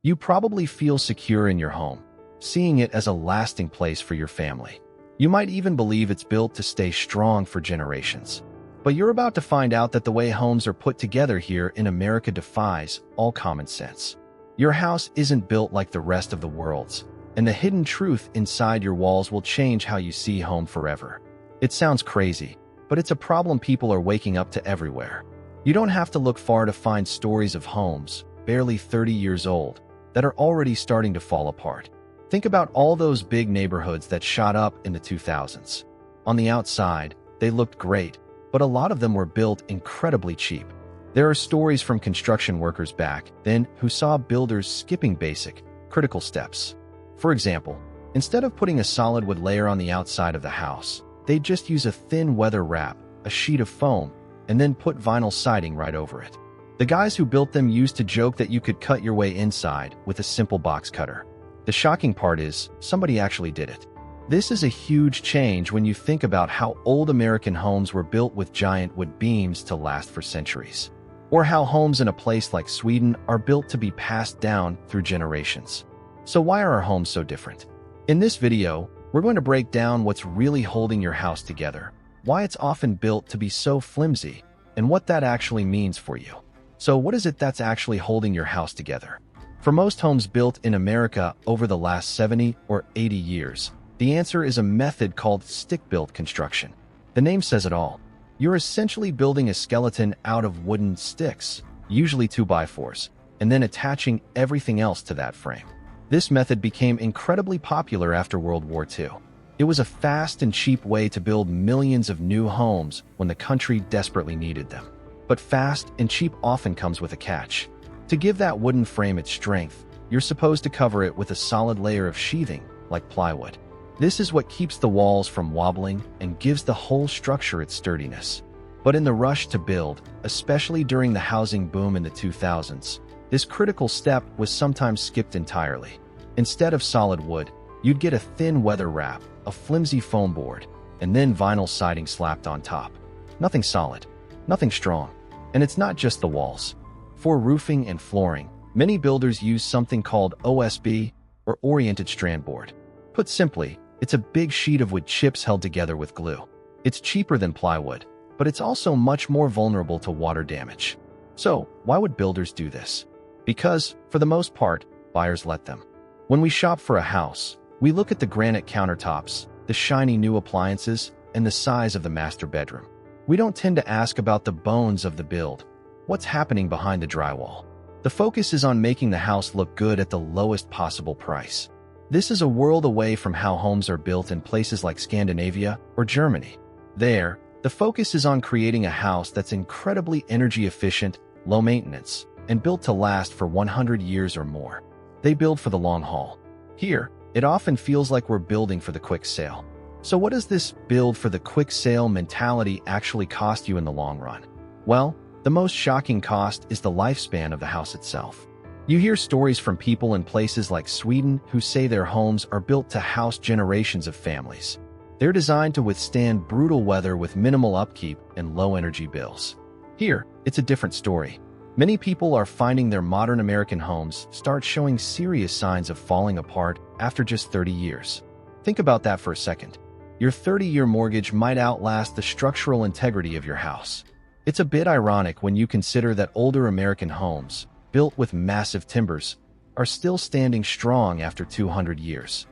You probably feel secure in your home, seeing it as a lasting place for your family. You might even believe it's built to stay strong for generations. But you're about to find out that the way homes are put together here in America defies all common sense. Your house isn't built like the rest of the world's, and the hidden truth inside your walls will change how you see home forever. It sounds crazy, but it's a problem people are waking up to everywhere. You don't have to look far to find stories of homes, barely 30 years old, that are already starting to fall apart. Think about all those big neighborhoods that shot up in the 2000s. On the outside, they looked great, but a lot of them were built incredibly cheap. There are stories from construction workers back then who saw builders skipping basic, critical steps. For example, instead of putting a solid wood layer on the outside of the house, they'd just use a thin weather wrap, a sheet of foam, and then put vinyl siding right over it. The guys who built them used to joke that you could cut your way inside with a simple box cutter. The shocking part is, somebody actually did it. This is a huge change when you think about how old American homes were built with giant wood beams to last for centuries. Or how homes in a place like Sweden are built to be passed down through generations. So why are our homes so different? In this video, we're going to break down what's really holding your house together, why it's often built to be so flimsy, and what that actually means for you. So what is it that's actually holding your house together? For most homes built in America over the last 70 or 80 years, the answer is a method called stick-built construction. The name says it all. You're essentially building a skeleton out of wooden sticks, usually 2x4s, and then attaching everything else to that frame. This method became incredibly popular after World War II. It was a fast and cheap way to build millions of new homes when the country desperately needed them. But fast and cheap often comes with a catch. To give that wooden frame its strength, you're supposed to cover it with a solid layer of sheathing, like plywood. This is what keeps the walls from wobbling and gives the whole structure its sturdiness. But in the rush to build, especially during the housing boom in the 2000s, this critical step was sometimes skipped entirely. Instead of solid wood, you'd get a thin weather wrap, a flimsy foam board, and then vinyl siding slapped on top. Nothing solid, nothing strong. And it's not just the walls. For roofing and flooring, many builders use something called OSB, or oriented strand board. Put simply, it's a big sheet of wood chips held together with glue. It's cheaper than plywood, but it's also much more vulnerable to water damage. So, why would builders do this? Because, for the most part, buyers let them. When we shop for a house, we look at the granite countertops, the shiny new appliances, and the size of the master bedroom. We don't tend to ask about the bones of the build. What's happening behind the drywall? The focus is on making the house look good at the lowest possible price. This is a world away from how homes are built in places like Scandinavia or Germany. There, the focus is on creating a house that's incredibly energy efficient, low maintenance, and built to last for 100 years or more. They build for the long haul. Here, it often feels like we're building for the quick sale. So what does this build for the quick sale mentality actually cost you in the long run? Well, the most shocking cost is the lifespan of the house itself. You hear stories from people in places like Sweden who say their homes are built to house generations of families. They're designed to withstand brutal weather with minimal upkeep and low energy bills. Here, it's a different story. Many people are finding their modern American homes start showing serious signs of falling apart after just 30 years. Think about that for a second. Your 30-year mortgage might outlast the structural integrity of your house. It's a bit ironic when you consider that older American homes, built with massive timbers, are still standing strong after 200 years.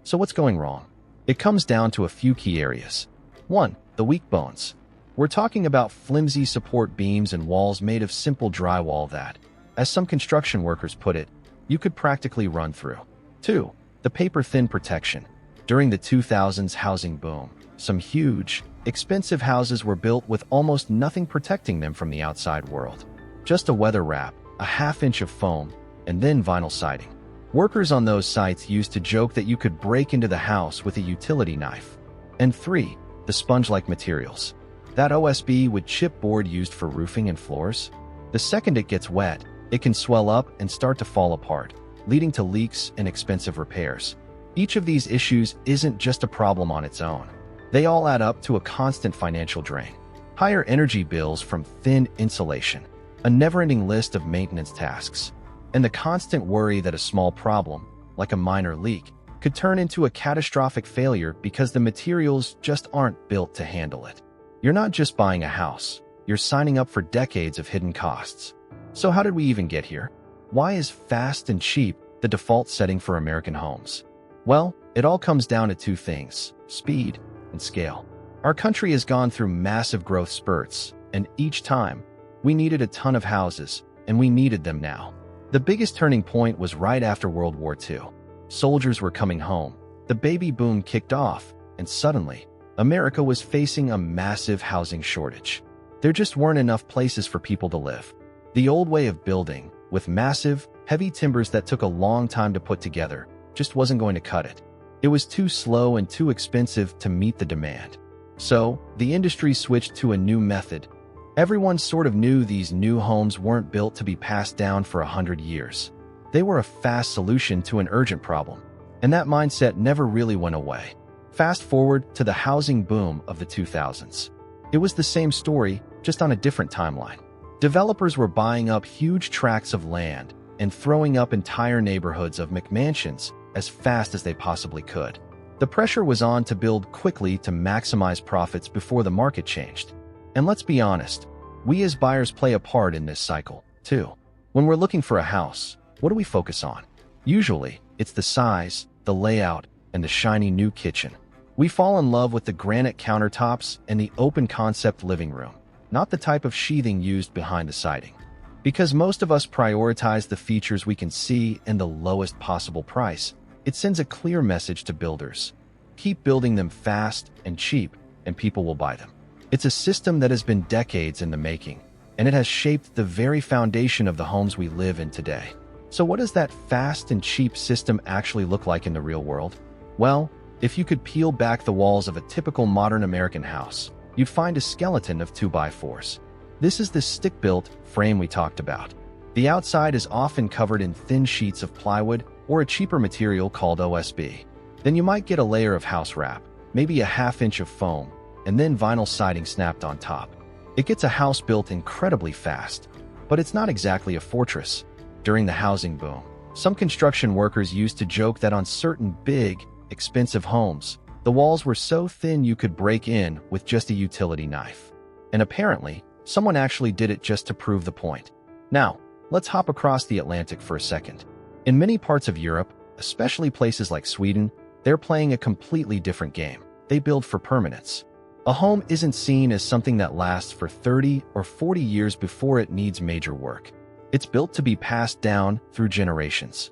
So what's going wrong? It comes down to a few key areas. 1. The weak bones. We're talking about flimsy support beams and walls made of simple drywall that, as some construction workers put it, you could practically run through. 2. The paper-thin protection. During the 2000s housing boom, some huge, expensive houses were built with almost nothing protecting them from the outside world. Just a weather wrap, a half-inch of foam, and then vinyl siding. Workers on those sites used to joke that you could break into the house with a utility knife. And 3. The sponge-like materials. That OSB wood chip board used for roofing and floors. The second it gets wet, it can swell up and start to fall apart, leading to leaks and expensive repairs. Each of these issues isn't just a problem on its own. They all add up to a constant financial drain. Higher energy bills from thin insulation, a never-ending list of maintenance tasks, and the constant worry that a small problem, like a minor leak, could turn into a catastrophic failure because the materials just aren't built to handle it. You're not just buying a house, you're signing up for decades of hidden costs. So how did we even get here? Why is fast and cheap the default setting for American homes? Well, it all comes down to two things: speed and scale. Our country has gone through massive growth spurts, and each time, we needed a ton of houses, and we needed them now. The biggest turning point was right after World War II. Soldiers were coming home, the baby boom kicked off, and suddenly, America was facing a massive housing shortage. There just weren't enough places for people to live. The old way of building, with massive, heavy timbers that took a long time to put together, just wasn't going to cut it. It was too slow and too expensive to meet the demand. So, the industry switched to a new method. Everyone sort of knew these new homes weren't built to be passed down for 100 years. They were a fast solution to an urgent problem, and that mindset never really went away. Fast forward to the housing boom of the 2000s. It was the same story, just on a different timeline. Developers were buying up huge tracts of land and throwing up entire neighborhoods of McMansions as fast as they possibly could. The pressure was on to build quickly to maximize profits before the market changed. And let's be honest, we as buyers play a part in this cycle, too. When we're looking for a house, what do we focus on? Usually, it's the size, the layout, and the shiny new kitchen. We fall in love with the granite countertops and the open-concept living room, not the type of sheathing used behind the siding. Because most of us prioritize the features we can see and the lowest possible price, it sends a clear message to builders. Keep building them fast and cheap, and people will buy them. It's a system that has been decades in the making, and it has shaped the very foundation of the homes we live in today. So what does that fast and cheap system actually look like in the real world? Well, if you could peel back the walls of a typical modern American house, you'd find a skeleton of 2x4s. This is the stick-built frame we talked about. The outside is often covered in thin sheets of plywood or a cheaper material called OSB. Then you might get a layer of house wrap, maybe a half-inch of foam, and then vinyl siding snapped on top. It gets a house built incredibly fast, but it's not exactly a fortress. During the housing boom, some construction workers used to joke that on certain big, expensive homes, the walls were so thin you could break in with just a utility knife. And apparently, someone actually did it just to prove the point. Now, let's hop across the Atlantic for a second. In many parts of Europe, especially places like Sweden, they're playing a completely different game. They build for permanence. A home isn't seen as something that lasts for 30 or 40 years before it needs major work. It's built to be passed down through generations.